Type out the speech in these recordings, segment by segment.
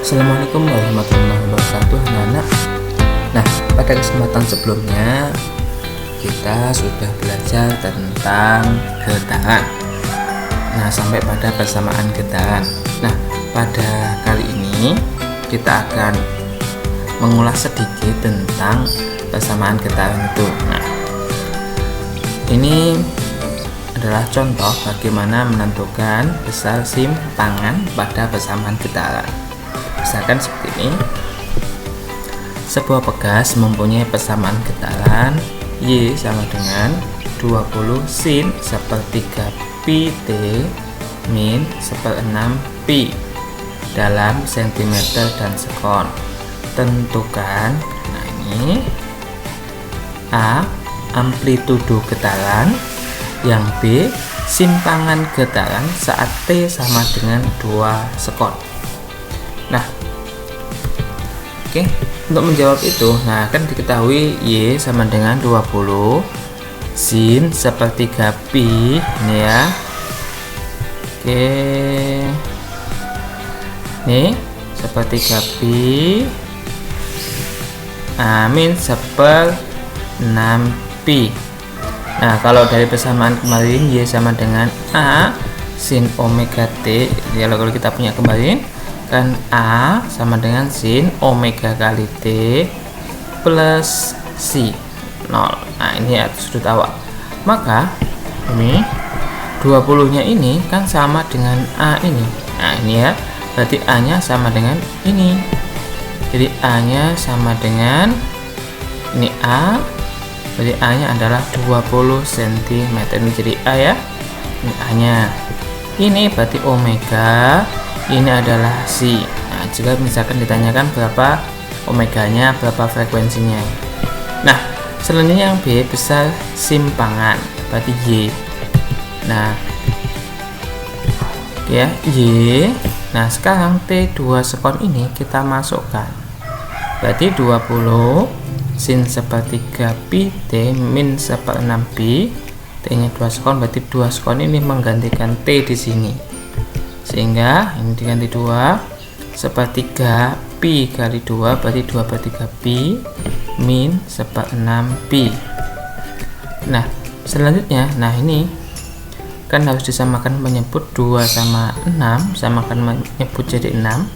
Assalamualaikum warahmatullahi wabarakatuh, anak-anak. Nah, pada kesempatan sebelumnya kita sudah belajar tentang getaran. Nah, sampai pada persamaan getaran. Nah, pada kali ini kita akan mengulas sedikit tentang persamaan getaran itu. Nah, ini adalah contoh bagaimana menentukan besar simpangan pada persamaan getaran. Misalkan seperti ini, sebuah pegas mempunyai persamaan getaran Y sama dengan 20 sin sepertiga pi T min 1/6 pi dalam cm dan sekon. Tentukan, nah ini A, amplitudo getaran, yang B, simpangan getaran saat T sama dengan 2 sekon. Nah, oke, untuk menjawab itu, nah kan diketahui Y sama dengan 20 sin sepertiga pi ini ya. Oke, nih sepertiga pi min 1/6 pi. Nah, kalau dari persamaan kemarin Y sama dengan A sin omega T, ya kalau kita punya kemarin kan A sama dengan sin omega kali T plus si 0. Nah, ini ya sudut awal. Maka ini 20 nya ini kan sama dengan A ini. Nah, ini ya, berarti A nya sama dengan ini. Jadi A nya sama dengan ini A, jadi A nya adalah 20 cm. Ini jadi A ya, ini A nya. Ini berarti omega, ini adalah si. Nah, jika misalkan ditanyakan berapa omeganya, berapa frekuensinya. Nah, selanjutnya yang B, besar simpangan, berarti Y. Nah, ya Y. Nah, sekarang T2 sekon ini kita masukkan, berarti 20 sin sepertiga pi T min 1/6 pi, T nya 2 sekon, berarti 2 sekon ini menggantikan T di sini, sehingga ini diganti 2 sepertiga pi kali 2 berarti 2/3 pi min 1/6 pi. Nah, selanjutnya, nah ini kan harus disamakan, menyebut 2 sama 6, samakan menyebut jadi 6,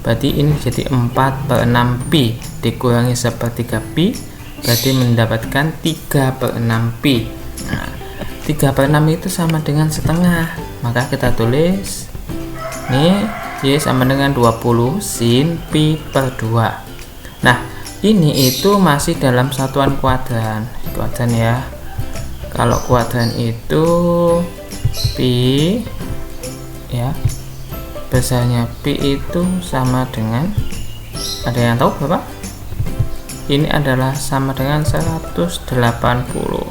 berarti ini jadi 4/6 pi dikurangi sepertiga pi, berarti mendapatkan 3/6 pi. Nah, 3/6 itu sama dengan setengah, maka kita tulis ini Y sama dengan 20 sin pi per 2. Nah, ini itu masih dalam satuan kuadran ya. Kalau kuadran itu pi ya, besarnya pi itu sama dengan, ada yang tahu berapa? Ini adalah sama dengan 180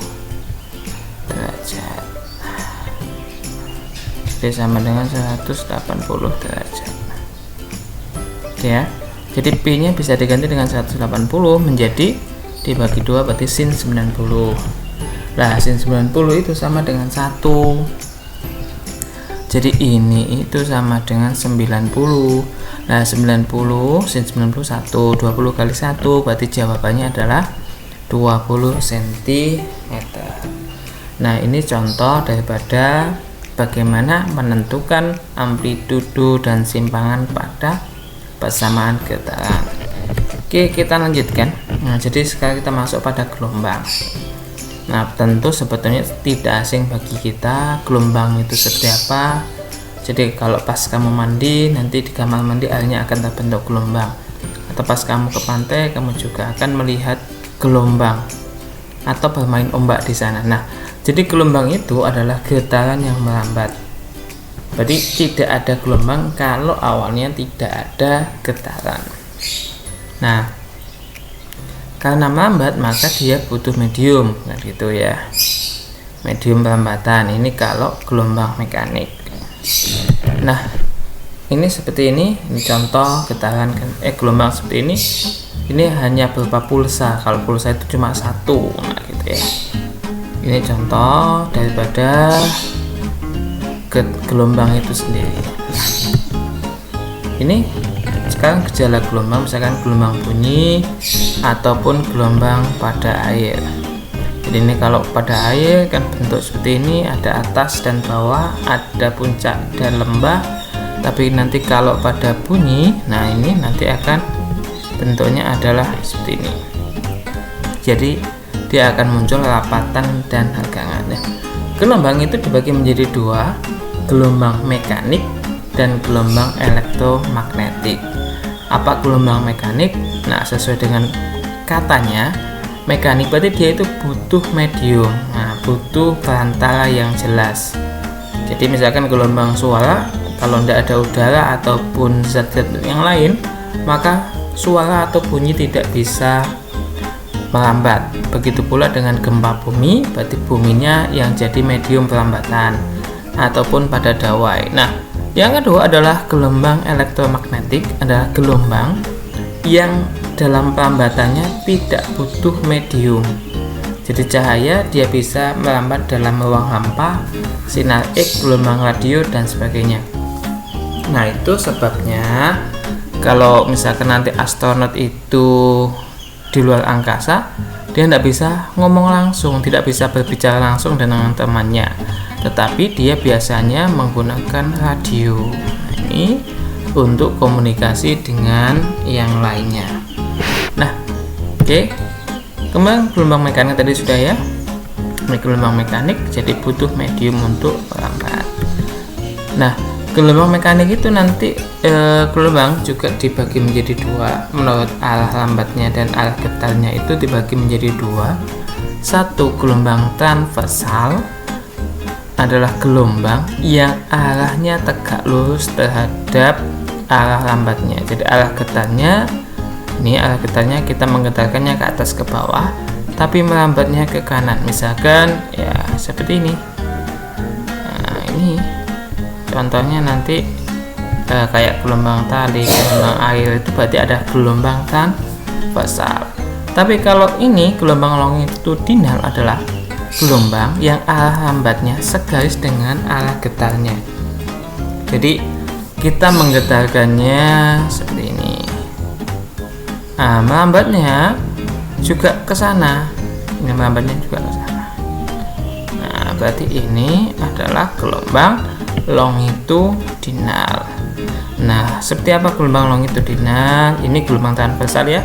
derajat. Jadi sama dengan 180 derajat. Oke ya. Jadi pi nya bisa diganti dengan 180 menjadi dibagi 2 berarti sin 90. Nah, sin 90 itu sama dengan 1. Jadi ini itu sama dengan 90. Nah, 90 sin 90 1, 20 kali 1 berarti jawabannya adalah 20 cm. Nah, ini contoh daripada bagaimana menentukan amplitudo dan simpangan pada persamaan getaran. Oke, kita lanjutkan. Nah, jadi sekarang kita masuk pada gelombang. Nah, tentu sebetulnya tidak asing bagi kita gelombang itu seperti apa. Jadi kalau pas kamu mandi, nanti di kamar mandi airnya akan terbentuk gelombang. Atau pas kamu ke pantai, kamu juga akan melihat gelombang atau bermain ombak di sana. Nah, jadi gelombang itu adalah getaran yang melambat. Berarti tidak ada gelombang kalau awalnya tidak ada getaran. Nah, karena melambat maka dia butuh medium, nah gitu ya. Medium pelambatan ini kalau gelombang mekanik. Nah, ini seperti ini contoh getaran gelombang seperti ini. Ini hanya berupa pulsa. Kalau pulsa itu cuma satu, nah gitu ya. Ini contoh daripada gelombang itu sendiri. Ini sekarang gejala gelombang, misalkan gelombang bunyi ataupun gelombang pada air. Jadi ini kalau pada air kan bentuk seperti ini, ada atas dan bawah, ada puncak dan lembah. Tapi nanti kalau pada bunyi, nah ini nanti akan bentuknya adalah seperti ini. Jadi dia akan muncul rapatan dan hagangan. Gelombang itu dibagi menjadi dua, gelombang mekanik dan gelombang elektromagnetik. Apa gelombang mekanik? Nah, sesuai dengan katanya, mekanik berarti dia itu butuh medium, nah butuh perantara yang jelas. Jadi misalkan gelombang suara, kalau tidak ada udara ataupun zat-zat yang lain, maka suara atau bunyi tidak bisa melambat. Begitu pula dengan gempa bumi, berarti buminya yang jadi medium perlambatan, ataupun pada dawai. Nah, yang kedua adalah gelombang elektromagnetik, adalah gelombang yang dalam pelambatannya tidak butuh medium. Jadi cahaya dia bisa melambat dalam ruang hampa, sinar X, gelombang radio dan sebagainya. Nah, itu sebabnya kalau misalkan nanti astronot itu di luar angkasa, dia tidak bisa ngomong langsung, tidak bisa berbicara langsung dengan temannya, tetapi dia biasanya menggunakan radio. Nah, ini untuk komunikasi dengan yang lainnya. Nah, oke. Kemudian gelombang mekanik tadi sudah ya. Ini gelombang mekanik, jadi butuh medium untuk melambat. Nah, gelombang mekanik itu nanti gelombang juga dibagi menjadi dua. Menurut arah lambatnya dan arah getarnya itu dibagi menjadi dua. Satu, gelombang transversal adalah gelombang yang arahnya tegak lurus terhadap arah lambatnya. Jadi arah getarnya, ini arah getarnya kita menggetarkannya ke atas ke bawah, tapi melambatnya ke kanan. Misalkan ya seperti ini. Nah, ini contohnya nanti kayak gelombang tali, gelombang air, itu berarti ada gelombang transversal. Tapi kalau ini gelombang longitudinal adalah gelombang yang arah lambatnya segaris dengan arah getarnya. Jadi kita menggetarkannya seperti ini. Nah, melambatnya juga ke sana. Ini melambatnya juga ke sana. Nah, berarti ini adalah gelombang longitudinal. Nah, seperti apa gelombang longitudinal? Ini gelombang transversal ya.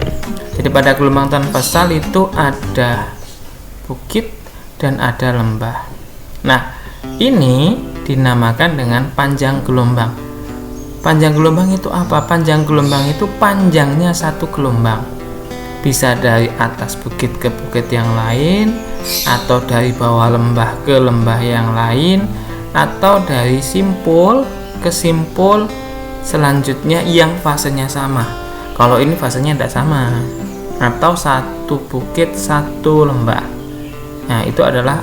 Jadi pada gelombang transversal itu ada bukit dan ada lembah. Nah, ini dinamakan dengan panjang gelombang. Panjang gelombang itu apa? Panjang gelombang itu panjangnya satu gelombang. Bisa dari atas bukit ke bukit yang lain, atau dari bawah lembah ke lembah yang lain, atau dari simpul ke simpul selanjutnya yang fasenya sama. Kalau ini fasenya tidak sama, atau satu bukit satu lembah. Nah, itu adalah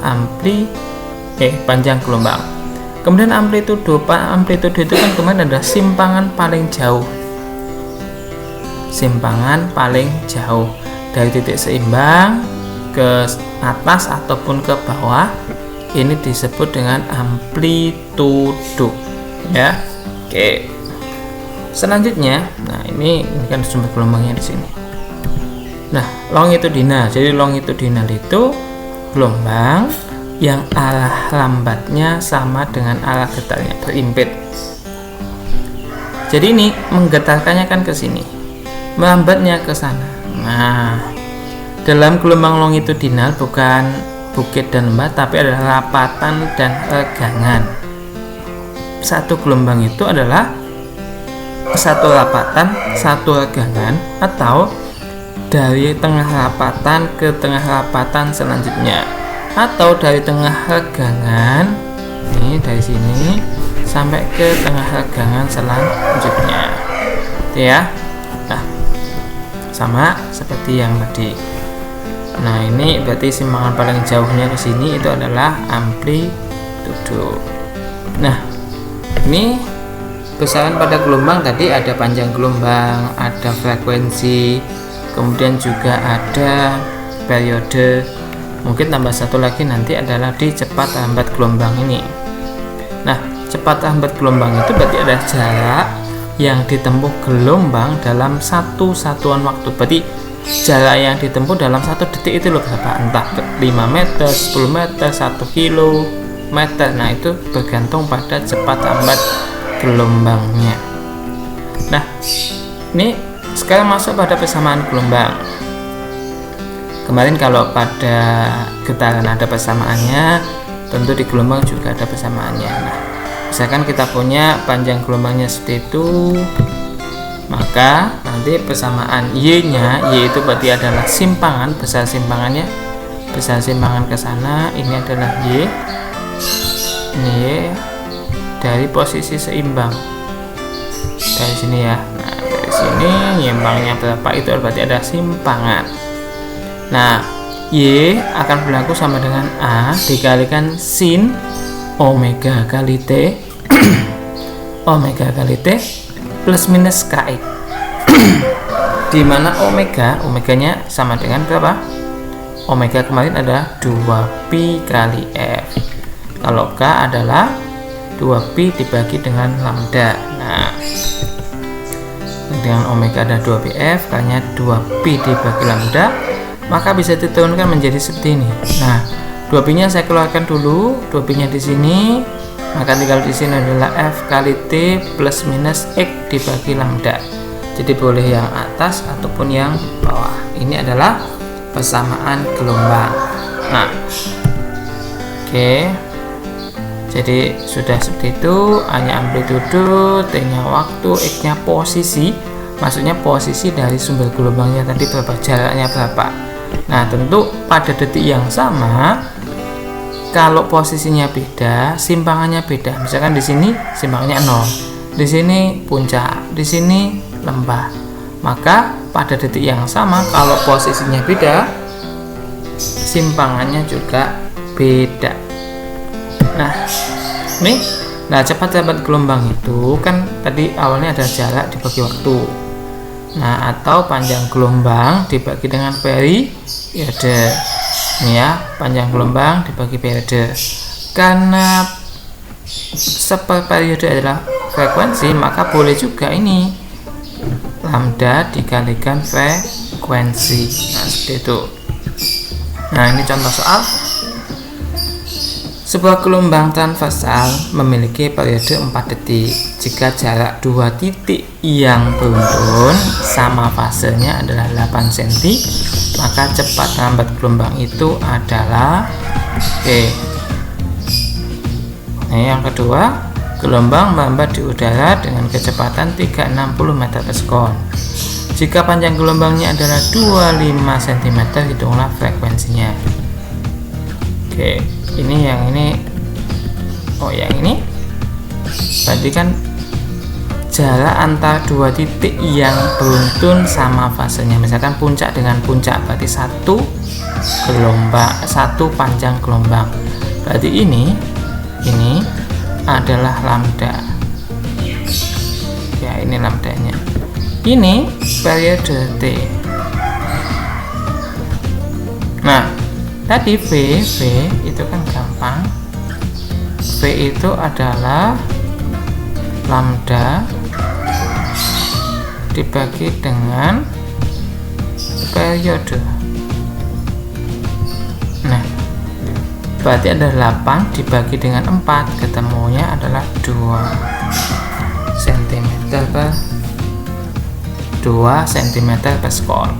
panjang gelombang. Kemudian amplitudo itu kan kemarin ada simpangan paling jauh. Simpangan paling jauh dari titik seimbang ke atas ataupun ke bawah, ini disebut dengan amplitudo ya. Oke. Selanjutnya, nah ini kan sumber gelombangnya di sini. Nah, longitudinal. Jadi longitudinal itu gelombang yang arah lambatnya sama dengan arah getarnya, berimpit. Jadi ini menggetarkannya kan ke sini, melambatnya ke sana. Nah, dalam gelombang longitudinal bukan bukit dan lembah, tapi adalah rapatan dan regangan. Satu gelombang itu adalah satu rapatan, satu regangan, atau dari tengah rapatan ke tengah rapatan selanjutnya, atau dari tengah regangan ini dari sini sampai ke tengah regangan selanjutnya. Itu ya. Nah, sama seperti yang tadi. Nah, ini berarti simpangan paling jauhnya ke sini itu adalah amplitudo. Nah, ini besaran pada gelombang tadi ada panjang gelombang, ada frekuensi, kemudian juga ada periode. Mungkin tambah satu lagi nanti adalah di cepat lambat gelombang ini. Nah, cepat lambat gelombang itu berarti ada jarak yang ditempuh gelombang dalam satu satuan waktu. Berarti jarak yang ditempuh dalam 1 detik itu loh berapa, entah 5 meter, 10 meter, 1 kilometer. Nah, itu bergantung pada cepat lambat gelombangnya. Nah, ini sekarang masuk pada persamaan gelombang. Kemarin kalau pada getaran ada persamaannya, tentu di gelombang juga ada persamaannya. Nah, misalkan kita punya panjang gelombangnya seperti itu, maka nanti persamaan Y-nya, Y itu berarti adalah simpangan, besar simpangannya, besar simpangan ke sana, ini adalah Y, ini Y dari posisi seimbang dari sini ya. Nah, dari sini nyimpangnya berapa, itu berarti ada simpangan. Nah, Y akan berlaku sama dengan A dikalikan sin omega kali T omega kali T plus minus KX di mana omeganya sama dengan berapa? Omega kemarin adalah 2pi kali F. Kalau K adalah 2pi dibagi dengan lambda. Nah, dengan omega ada 2pf kalinya 2pi dibagi lambda, maka bisa diturunkan menjadi seperti ini. Nah, 2pi nya saya keluarkan dulu, 2pi nya di sini, maka tinggal di sini adalah F kali T plus minus X dibagi lambda. Jadi boleh yang atas ataupun yang bawah. Ini adalah persamaan gelombang. Nah, oke. Jadi sudah seperti itu, A-nya amplitudo, T-nya waktu, X-nya posisi. Maksudnya posisi dari sumber gelombangnya tadi berapa, jaraknya berapa. Nah, tentu pada detik yang sama, kalau posisinya beda, simpangannya beda. Misalkan di sini simpangannya 0, di sini puncak, di sini lembah. Maka pada detik yang sama, kalau posisinya beda, simpangannya juga beda. Nah, nih, cepat lambat gelombang itu kan tadi awalnya ada jarak dibagi waktu. Nah, atau panjang gelombang dibagi dengan periode. Ini ya, panjang gelombang dibagi periode. Karena seperperiode adalah frekuensi, maka boleh juga ini lambda dikalikan frekuensi. Nah, seperti itu. Nah, ini contoh soal. Sebuah gelombang transversal memiliki periode 4 detik. Jika jarak 2 titik yang beruntun sama fasenya adalah 8 cm, maka cepat lambat gelombang itu adalah Nah, yang kedua, gelombang melambat di udara dengan kecepatan 360 meter per sekon. Jika panjang gelombangnya adalah 25 cm, hitunglah frekuensinya. Ini yang ini, yang ini berarti kan jarak antara 2 titik yang beruntun sama fasenya. Misalkan puncak dengan puncak, berarti satu panjang gelombang. Berarti ini adalah lambda. Ya, ini lambdanya. Ini periode T. Nah, tadi V itu kan gampang. V itu adalah lambda dibagi dengan periode. Nah, berarti ada 8 dibagi dengan 4, ketemunya adalah 2 cm per 2 cm per sekon.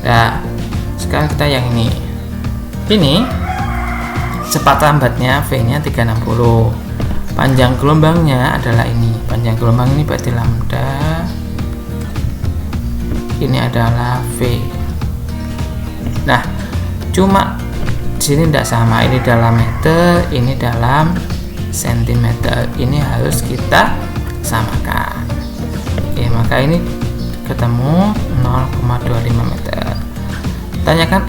Nah, sekarang kita yang ini cepat lambatnya V-nya 360. Panjang gelombangnya adalah ini. Panjang gelombang ini berarti lambda. Ini adalah V. Nah, cuma di sini tidak sama. Ini dalam meter, ini dalam sentimeter. Ini harus kita samakan. Maka ini ketemu 0,25 meter. Tanyakan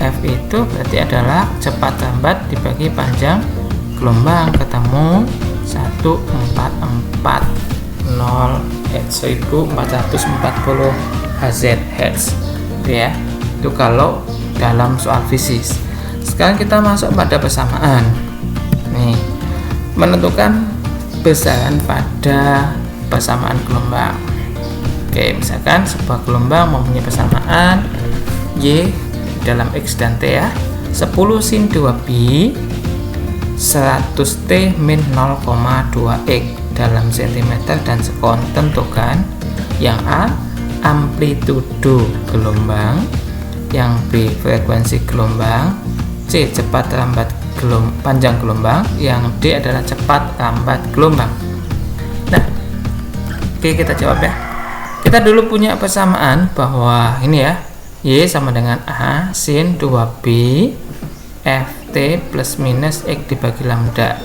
F itu berarti adalah cepat lambat dibagi panjang gelombang, ketemu 1440 Hz ya. Itu kalau dalam soal fisik. Sekarang kita masuk pada persamaan. Nih, menentukan besaran pada persamaan gelombang. Oke, misalkan sebuah gelombang mempunyai persamaan Y dalam X dan T ya. 10 sin 2pi 100T min 0,2x dalam cm dan sekon. Tentukan yang A amplitudo gelombang, yang B frekuensi gelombang, C cepat lambat panjang gelombang, yang D adalah cepat lambat gelombang. Nah, oke, kita jawab ya. Kita dulu punya persamaan bahwa ini ya, Y sama dengan A sin 2pi Ft plus minus X dibagi lambda.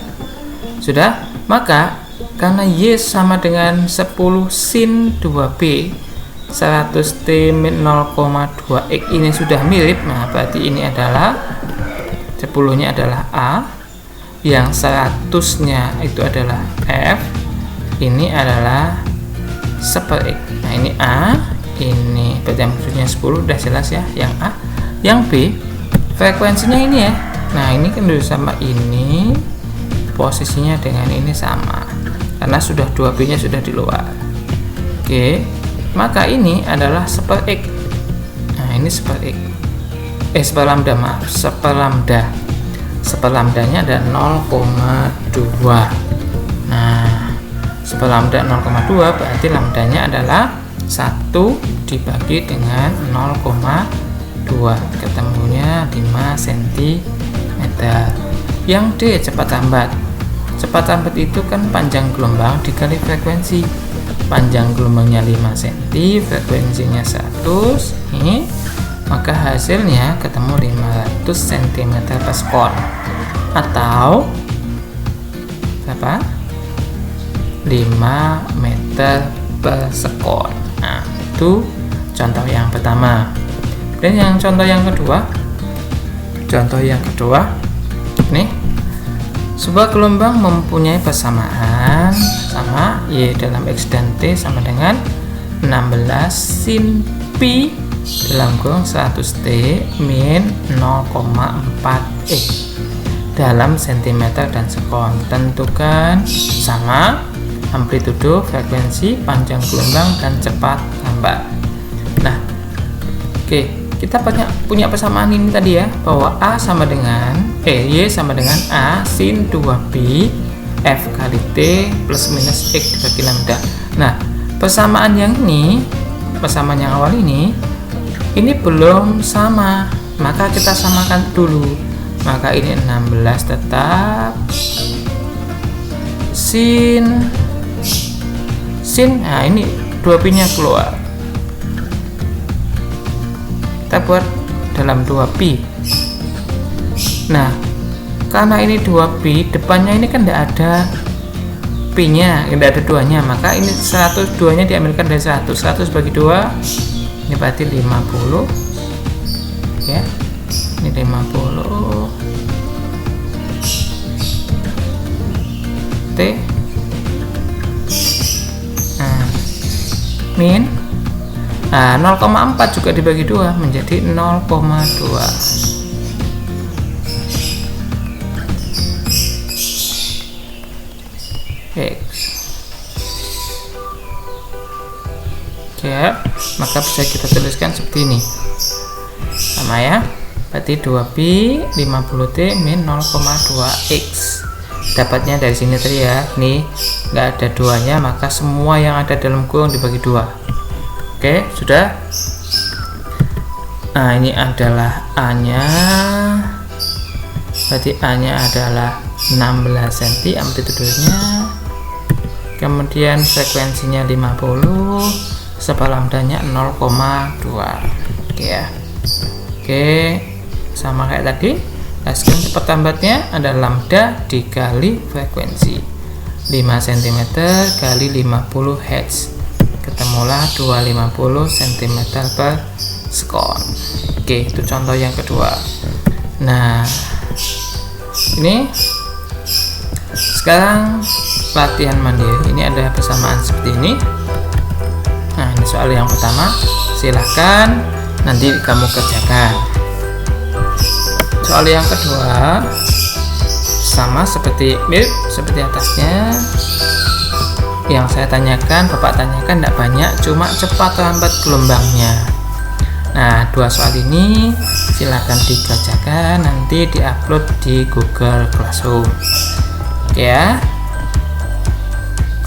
Sudah? Maka karena Y sama dengan 10 sin 2pi 100T min 0,2x ini sudah mirip. Nah, berarti ini adalah 10 nya adalah A, yang 100 nya itu adalah F, ini adalah 1/x. Nah, ini A, ini berarti maksudnya 10, udah jelas ya, yang A. Yang B frekuensinya ini ya. Nah, ini kan udah sama, ini posisinya dengan ini sama karena sudah 2b nya sudah di luar. Oke, maka ini adalah 1/x. Nah, ini 1/x, 1/lambda, maaf, 1/lambda. 1/lambdanya ada 0,2. Nah, 1/lambda 0,2 berarti lambdanya adalah 1 dibagi dengan 0,2, ketemunya 5 cm. Yang D cepat lambat. Cepat lambat itu kan panjang gelombang dikali frekuensi. Panjang gelombangnya 5 cm, frekuensinya 100 nih, maka hasilnya ketemu 500 cm per sekon atau berapa? 5 meter per sekon. Nah, itu contoh yang pertama. Dan yang contoh yang kedua, nih, sebuah gelombang mempunyai persamaan sama Y dalam X dan T sama dengan 16 sin pi dalam kurung 100T min 0,4x dalam cm dan sekon. Tentukan sama amplitudo, frekuensi, panjang gelombang, dan cepat lambat. Nah, oke, kita punya persamaan ini tadi ya, bahwa A sama dengan Y sama dengan A sin 2pi F kali T plus minus X dibagi lambda. Nah, persamaan yang ini, persamaan yang awal ini belum sama, maka kita samakan dulu. Maka ini 16 tetap sin, nah ini 2pi nya keluar, kita buat dalam 2pi. Nah, karena ini 2pi, depannya ini kan tidak ada pi nya, tidak ada 2 nya, maka ini 100, 2 nya diambilkan dari 100 bagi 2, ini berarti 50 ya, ini 50 T min 0,4 juga dibagi 2 menjadi 0,2. X. Ya, maka bisa kita tuliskan seperti ini. Sama ya. Berarti 2pi 50T min 0,2x. Dapatnya dari sini tadi ya, nih nggak ada 2 nya, maka semua yang ada dalam kurung dibagi 2. Oke, sudah. Nah, ini adalah A nya, berarti A nya adalah 16 cm amplitudonya, kemudian frekuensinya 50, lambdanya 0,2. Oke ya. Oke, sama kayak tadi. Sekarang cepat lambatnya ada lambda dikali frekuensi 5 cm kali 50 Hz, ketemulah 250 cm per sekon. Oke, itu contoh yang kedua. Nah, ini sekarang latihan mandiri. Ini ada persamaan seperti ini. Nah, ini soal yang pertama, silahkan nanti kamu kerjakan. Soal yang kedua sama seperti mirip seperti atasnya. yang saya tanyakan, Bapak tanyakan tidak banyak, cuma cepat atau lambat gelombangnya. Nah, 2 soal ini silakan dikerjakan, nanti diupload di Google Classroom. Oke ya.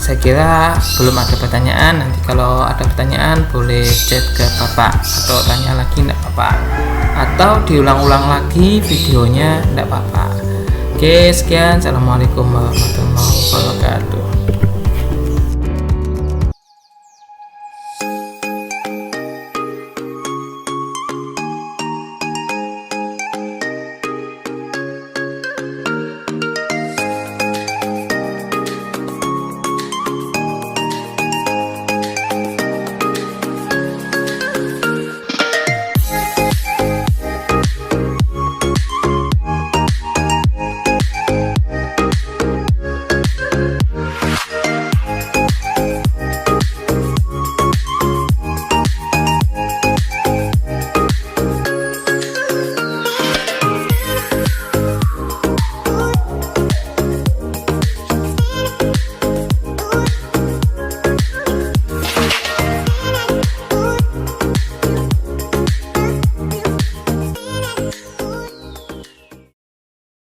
Saya kira belum ada pertanyaan. Nanti kalau ada pertanyaan boleh chat ke Bapak atau tanya lagi enggak apa-apa. Atau diulang-ulang lagi videonya enggak apa-apa. Oke, sekian. Assalamualaikum warahmatullahi wabarakatuh.